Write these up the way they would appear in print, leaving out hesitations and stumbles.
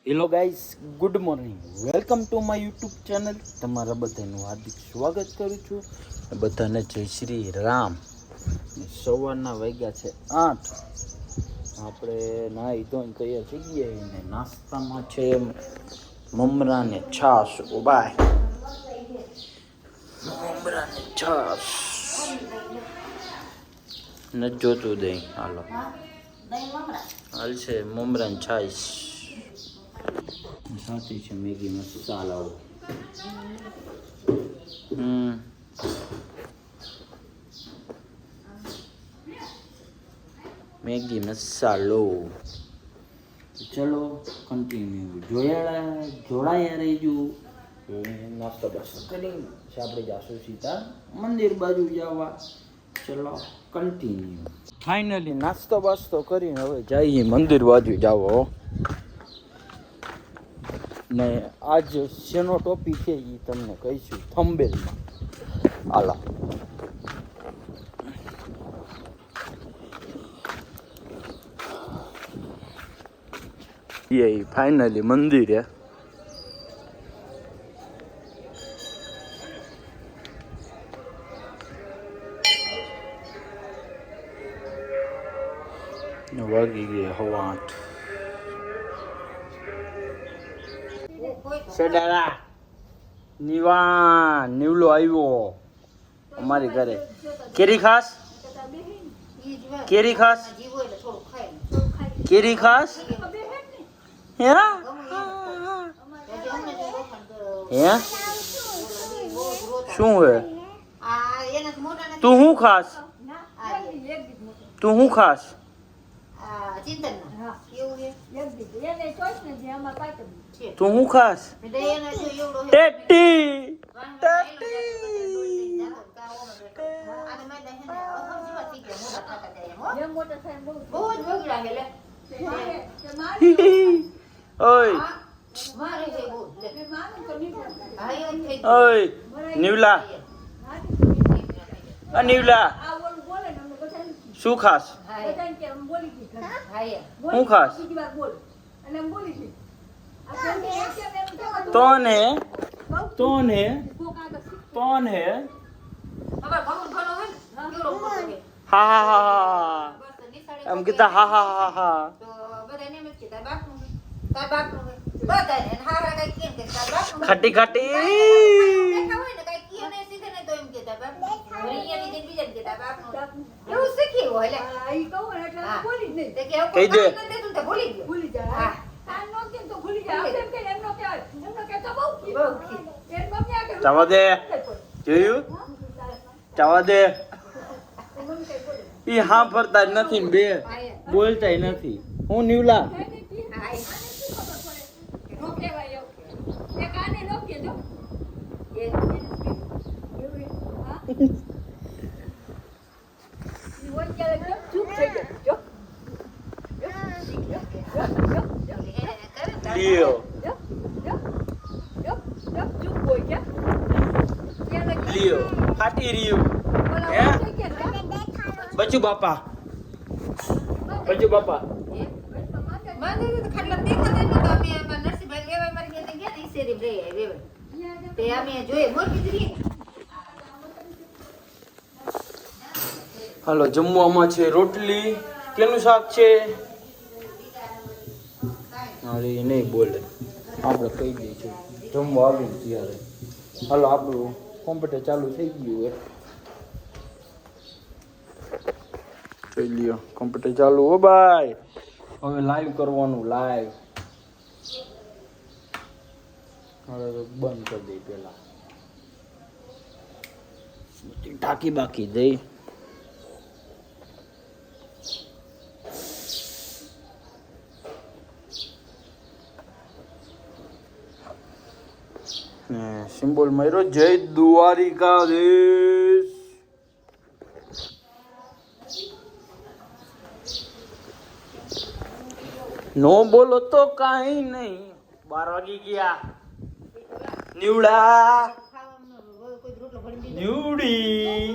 Hello guys, good morning. Welcome to my YouTube channel. તમારા બધાનું હાર્દિક સ્વાગત કરું છું. બધાને જય શ્રી રામ. સવારના વાગ્યા છે 8. આપણે નાહી ધોઈને તૈયાર થઈ ગયા ને નાસ્તામાં છે મમરા ને છાશ. ઓ બાય, મમરા ને છાશ ન જોતું દહીં. હાલો હાલ છે મમરા ને છાશ. સાથે છે મેગી મસાલાઓ. મેગી મસાલો. ચલો કન્ટિન્યુ જોડાયા રહેજો. નાસ્તો બાસ્તો કરી આપણે જાશું સીધા મંદિર બાજુ જવા. ચલો કન્ટિન્યુ. ફાઇનલી નાસ્તો બાસ્તો કરીને હવે જઈએ મંદિર બાજુ જાઓ. ને આજ શેનો ટોપિક છે એ તમને કહીશું થંબેલમાં. હાલો એ ફાઇનલી મંદિર હે. વાગી ગઈ 8:15. સેડારા નીવલો આવ્યો અમારી ઘરે. કેરી ખાસ કેરી ખાસ કેરી ખાસ હે શું હે? તું શું ખાસ? તું શું ખાસ? તું શું ખાસ? ટેટી ઓય નીવલા નીવલા શું ખાસ? શું ખાસ? તોને હા એમ કીધા હા ખટી ખટી કહી દે. જવા દે. જોયું? જવા દે. ઈ હા ફરતા જ નથી ને બે બોલતા નથી. હું નીવલા લિયો ફાટી રહ્યું હે બચુ બાપા હાલો જમવામાં છે રોટલી. કેનું શાક છે? અરે નહીં બોલે, આપણે કહી દઈશું જમવા આવીને ત્યારે. હાલો આપણું કોમ્પ્યુટર ચાલુ થઈ ગયું હે. જોઈ લ્યો કોમ્પ્યુટર ચાલુ. હો ભાઈ હવે લાઈવ કરવાનું. લાઈવ હવે બંધ કરી દઈ પેલા ટાંકી બાકી દઈ. સિમ્બોલ માર્યો. જય દ્વારિકાધીશ. નો બોલો તો કાઈ નહીં. 12 વાગી ગયા. નીવડા નીવડી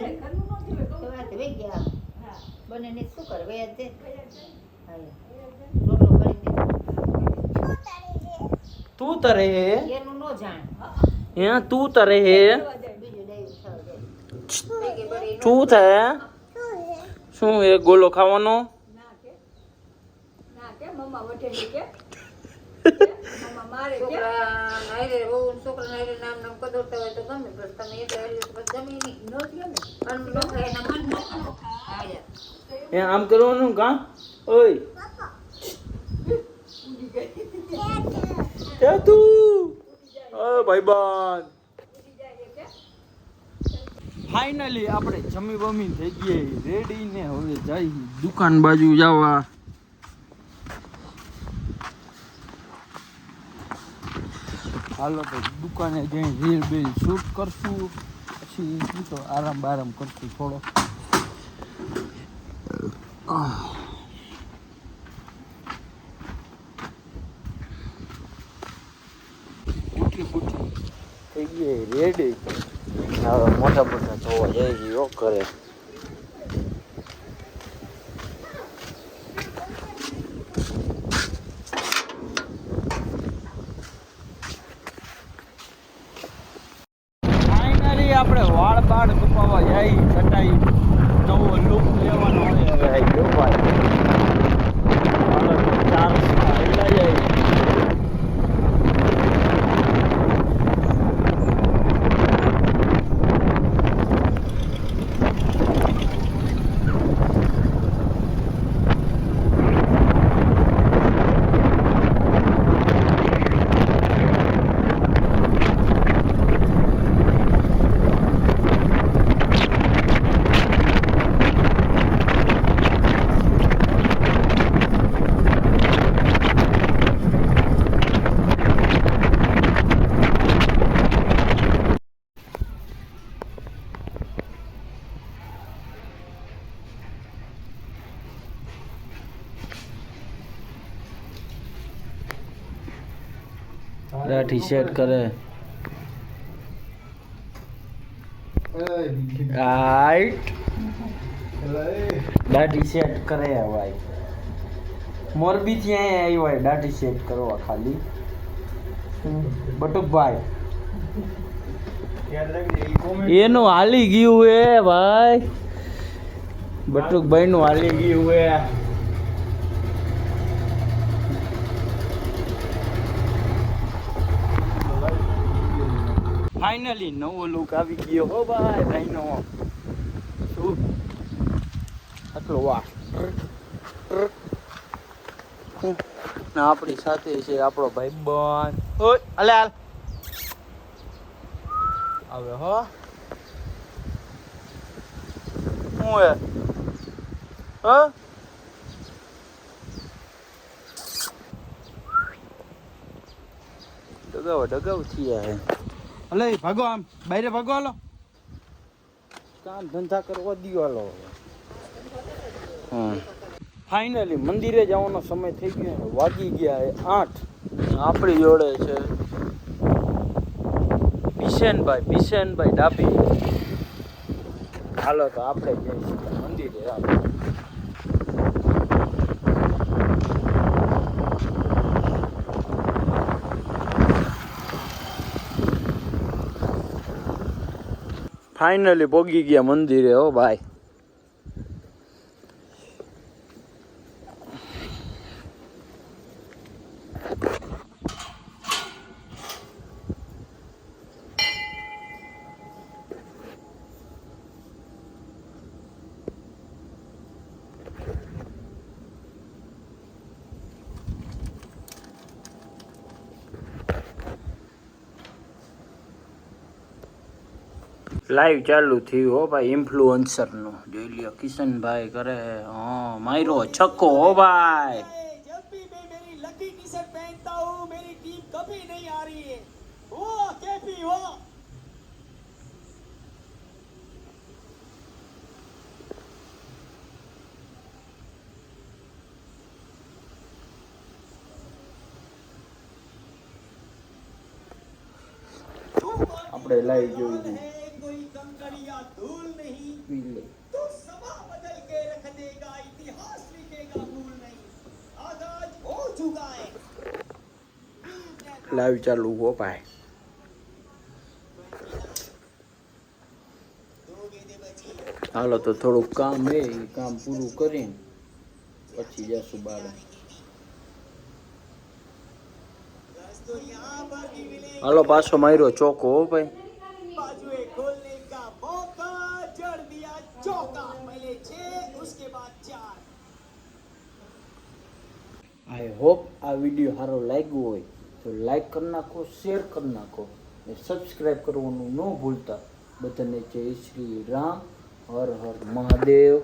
બને શું કરવે તું તરે હે એનું નો જાણ હે તું તરે હે બીજું ડાયું ખાવ જાય શું થાય શું એ ગોલો ખાવાનો ના કે મમ્મા વટેલી કે મમ્મા મારે કે છોકરા નાયરે બહુ છોકરા નાયરે નામ નામ કદરતા હોય તો ગમે બસ તમે એક હેલી બસ ગમે નહીં નો થયો ને અન નો ખાય એના મન નો ખાય એ આમ કરવાનું કા ઓય કે તું ઓ ભાઈબાન ફાઇનલી આપણે જમી બમી થઈ ગઈ રેડી ને હવે જઈ દુકાન બાજુ જવા હાલો તો દુકાને જઈ રીલ બીલ શૂટ કરશું પછી શું તો આરામ બારામ કરશું થોડો ઉઠી પૂઠી થઈ ગઈ રેડી હવે મોટા મોટા જોવા જઈ ગયો કરે ફાઇનલી આપણે વાળ બાળ કપાવવા જઈ છટાઈ નવો લુક લેવાનો હોય હવે આવી ગયો ભાઈ હાલો તો 4 હેલા જાય લાઠી સેટ કરે રાઈટ દાઢી સેટ કરે ભાઈ મોરબી થી અહીંયા આવ્યો હોય દાઢી સેટ કરવા ખાલી બટુકભાઈ એનું હાલી ગયું હે ભાઈ બટુકભાઈ નું હાલી ગયું હે ફાઇનલી નવો લુક આવી ગયો હો ભાઈ ભાઈનો શું આટલો વાહ ના આપણી સાથે છે આપણો ભાઈબંધ ઓય અલે હાલ આવે હો હું હે હા ડગાવ થયા હે અલે ભાગો આમ બહાર ભાગો હાલો કામ ધંધા કરવા દીયો હાલો ફાઇનલી મંદિરે જવાનો સમય થઈ ગયો વાગી ગયા 8 આપણી જોડે છે બિશનભાઈ ડાબી હાલો તો આપણે જઈશું મંદિરે ફાઇનલી પોગી ગયા મંદિરે હો ભાઈ લાઈવ ચાલુ થયું હો ભાઈ ઇન્ફ્લુએન્સર નું જોઈ લ્યો કિશનભાઈ કરે હા માયરો છક્કો હો ભાઈ जब भी मैं मेरी लकी टी शर्ट पहनता हूँ मेरी टीम कभी नहीं आ रही है वो केपी हो આપણે લાઈવ જોઈ है कोई कंकड़िया धूल नहीं લઈએ तो समा बदल के रख देगा इतिहास लिखेगा भूल नहीं आगाज हो चुका है લાઈવ ચાલુ હો ભાઈ. હાલો તો થોડુંક કામ હે એ કામ પૂરું કરીને પછી જશું બહાર. तो यहाँ पर भी मिलेगा હાલો પાછો માર્યો ચોકો હો ભાઈ. बाजुए खोलने का मौका, जड़ दिया चौका, पहले 6 उसके बाद 4. આઈ હોપ આ વિડીયો સારો લાગ્યો હોય તો લાઈક કરી નાખો, શેર કરી નાખો ને સબસ્ક્રાઈબ કરવાનું ન ભૂલતા. બધાને જય શ્રી રામ, હર હર મહાદેવ.